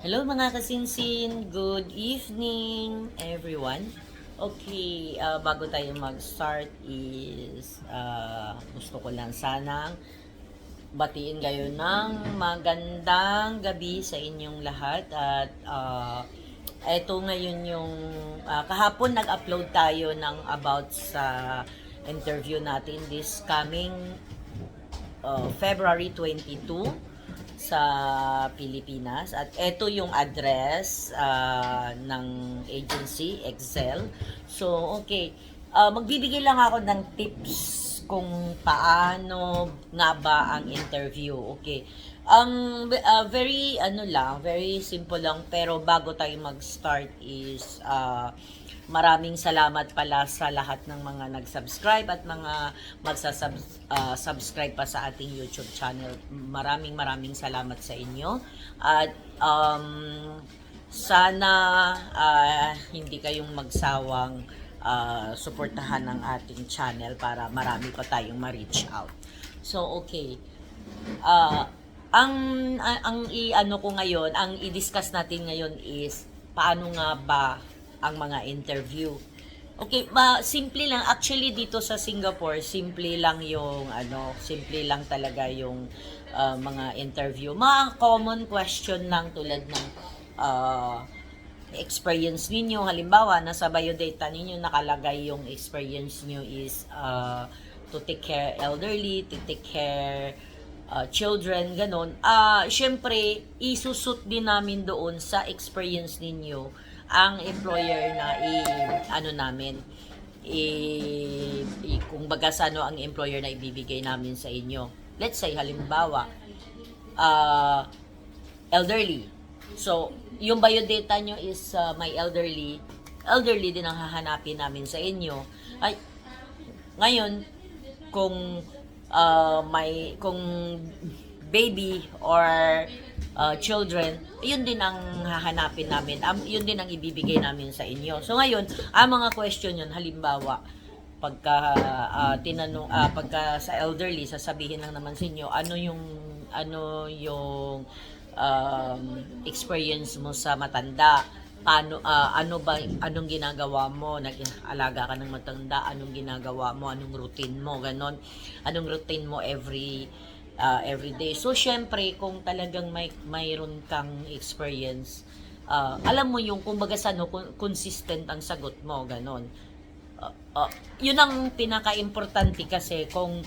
Hello mga kasinsin, good evening everyone. Okay, bago tayo mag-start is gusto ko lang sanang batiin kayo ng magandang gabi sa inyong lahat at eto ngayon yung kahapon nag-upload tayo ng about sa interview natin this coming February 22 sa Pilipinas at ito yung address ng agency Excel. So okay, magbibigay lang ako ng tips kung paano nga ba ang interview. Okay. Ang very very simple lang pero bago tayo mag-start is maraming salamat pala sa lahat ng mga nag-subscribe at mga magsasubscribe pa sa ating YouTube channel. Maraming salamat sa inyo. At sana hindi kayong magsawang suportahan ng ating channel para marami pa tayong ma-reach out. So, okay. Uh, ang i-ano ko ngayon, ang i-discuss natin ngayon is paano nga ba ang mga interview. Okay, simple lang actually dito sa Singapore, simple lang yung simple lang talaga yung mga interview. Mga common question lang tulad ng experience ninyo. Halimbawa, nasa biodata ninyo nakalagay yung experience niyo is to take care elderly, to take care children, ganon. Syempre, isusut din namin doon sa experience ninyo ang employer na namin kung baga sa ang employer na ibibigay namin sa inyo. Let's say halimbawa elderly. So, yung biodata nyo is may elderly din ang hahanapin namin sa inyo. Ay, ngayon, kung kung baby or children, yun din ang hahanapin namin. Yun din ang ibibigay namin sa inyo. So ngayon, ang mga question yun, halimbawa, pagka sa elderly, sasabihin lang naman sa inyo, ano yung experience mo sa matanda, anong ginagawa mo, nag-alaga ka ng matanda, anong ginagawa mo, anong routine mo, ganon, anong routine mo every day. So syempre kung talagang mayroon kang experience, alam mo yung kumbaga consistent ang sagot mo, ganon. Yun ang pinaka-importante kasi kung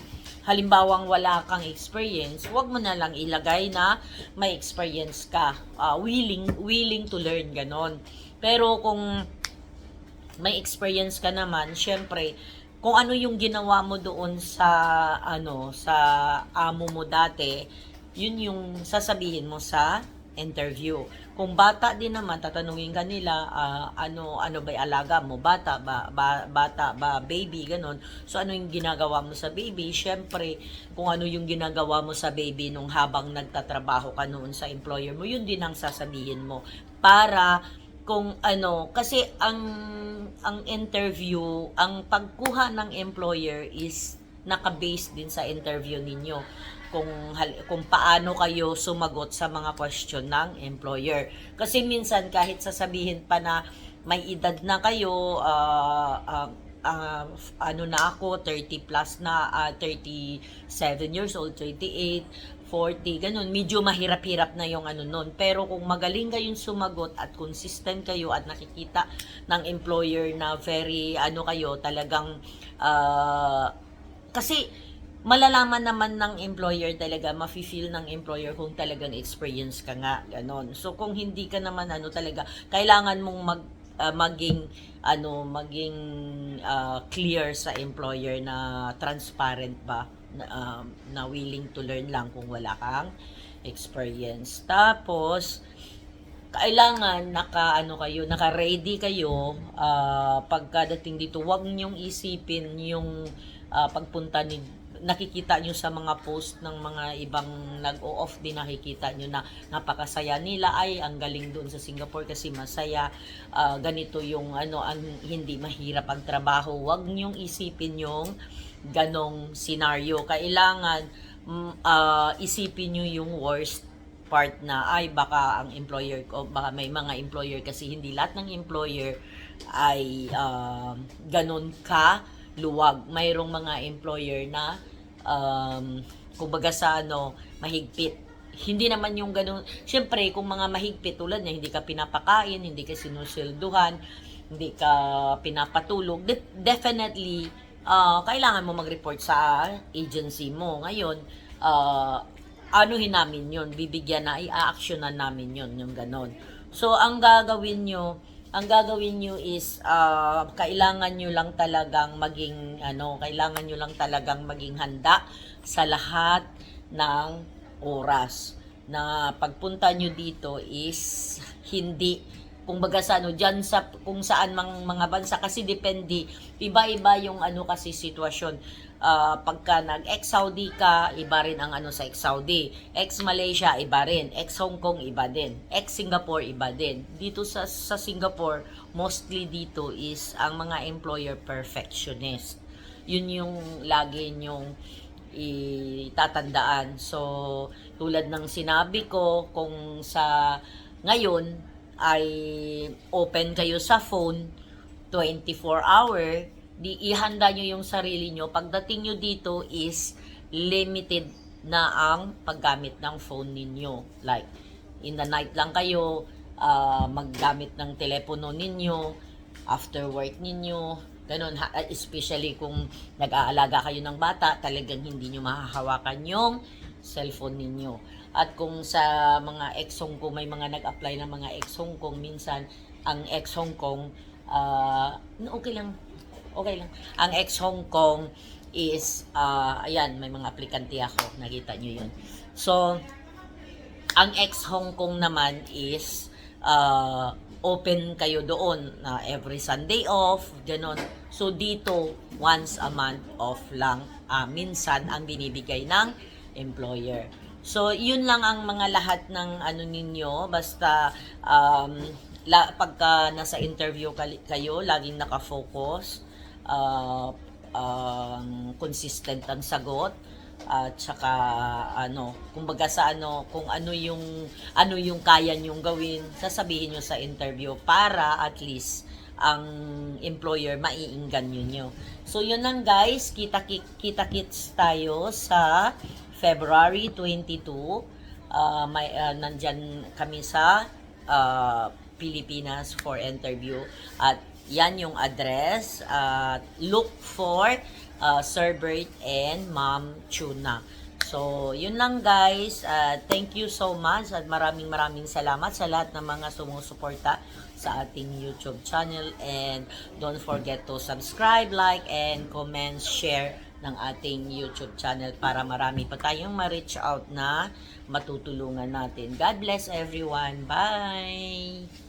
halimbawang wala kang experience, wag mo na lang ilagay na may experience ka. Willing to learn, ganon. Pero kung may experience ka naman, syempre, kung ano yung ginawa mo doon sa amo mo dati, yun yung sasabihin mo sa interview. Kung bata din naman, tatanungin ka nila, ano ba alaga mo? Bata ba, baby, ganun. So, ano yung ginagawa mo sa baby? Syempre, kung ano yung ginagawa mo sa baby nung habang nagtatrabaho ka noon sa employer mo, yun din ang sasabihin mo. Para, kasi ang interview, ang pagkuha ng employer is naka-base din sa interview ninyo kung paano kayo sumagot sa mga question ng employer. Kasi minsan kahit sasabihin pa na may edad na kayo, na ako, 30 plus na, 37 years old, 38, 40, ganun. Medyo mahirap-hirap na yung nun. Pero kung magaling kayong sumagot at consistent kayo at nakikita ng employer na very, kayo, talagang, kasi, malalaman naman ng employer talaga, mafe-feel ng employer kung talagang experience ka nga, ganon. So, kung hindi ka naman, talaga, kailangan mong maging clear sa employer na transparent ba, na willing to learn lang kung wala kang experience. Tapos, kailangan naka-ready kayo pagkadating dito. Huwag niyong isipin yung pagpunta nakikita nyo sa mga post ng mga ibang nag-o-off din, nakikita nyo na napakasaya nila, ay ang galing doon sa Singapore kasi masaya, ganito yung ang hindi mahirap ang trabaho. Huwag nyong isipin yung ganong scenario. Kailangan isipin nyo yung worst part na ay baka ang employer ko, baka may mga employer kasi hindi lahat ng employer ay ganun ka luwag. Mayroong mga employer na kumbaga sa mahigpit. Hindi naman yung ganun. Siyempre, kung mga mahigpit tulad na hindi ka pinapakain, hindi ka sinusilduhan, hindi ka pinapatulog, definitely, kailangan mo mag-report sa agency mo. Ngayon, anuhin namin yun, bibigyan na, i-actionan namin yun, yung ganon. So, ang gagawin nyo is, kailangan nyo lang talagang maging handa sa lahat ng oras na pagpunta nyo dito is hindi kumbaga sa diyan sa kung saan mga bansa kasi depende iba-iba yung kasi sitwasyon. Pagka nag-ex-Saudi ka, iba rin ang sa ex-Saudi. Ex-Malaysia, iba rin. Ex-Hong Kong, iba din. Ex-Singapore, iba din. Dito sa Singapore, mostly dito is ang mga employer perfectionist. Yun yung lagi nyong itatandaan. So, tulad ng sinabi ko, kung sa ngayon ay open kayo sa phone 24 hour, di ihanda nyo yung sarili nyo. Pagdating nyo dito is limited na ang paggamit ng phone ninyo. Like, in the night lang kayo maggamit ng telepono ninyo, after work ninyo, ganun, especially kung nag-aalaga kayo ng bata, talagang hindi nyo mahahawakan yung cellphone ninyo. At kung sa mga ex-Hong Kong, may mga nag-apply ng mga ex-Hong Kong, minsan, ang ex-Hong Kong, okay lang. Ang ex-Hong Kong is, ayan, may mga aplikante ako, nakita nyo yun. So, ang ex-Hong Kong naman is, open kayo doon na every Sunday off, ganon. So, dito, once a month off lang, minsan ang binibigay ng employer. So, yun lang ang mga lahat ng ninyo. Basta, pagka nasa interview kayo, laging nakafocus, consistent ang sagot, at saka kumbaga sa kung ano yung kaya nyong gawin, sasabihin nyo sa interview para at least ang employer maiinggan nyo. So yun lang guys, kita-kits tayo sa February 22. Nandyan kami sa Pilipinas for interview at yan yung address. Look for Sir Bert and Ma'am Chuna. So, yun lang guys. Thank you so much at maraming salamat sa lahat ng mga sumusuporta sa ating YouTube channel. And don't forget to subscribe, like, and comment, share ng ating YouTube channel para marami pa tayong ma-reach out na matutulungan natin. God bless everyone. Bye!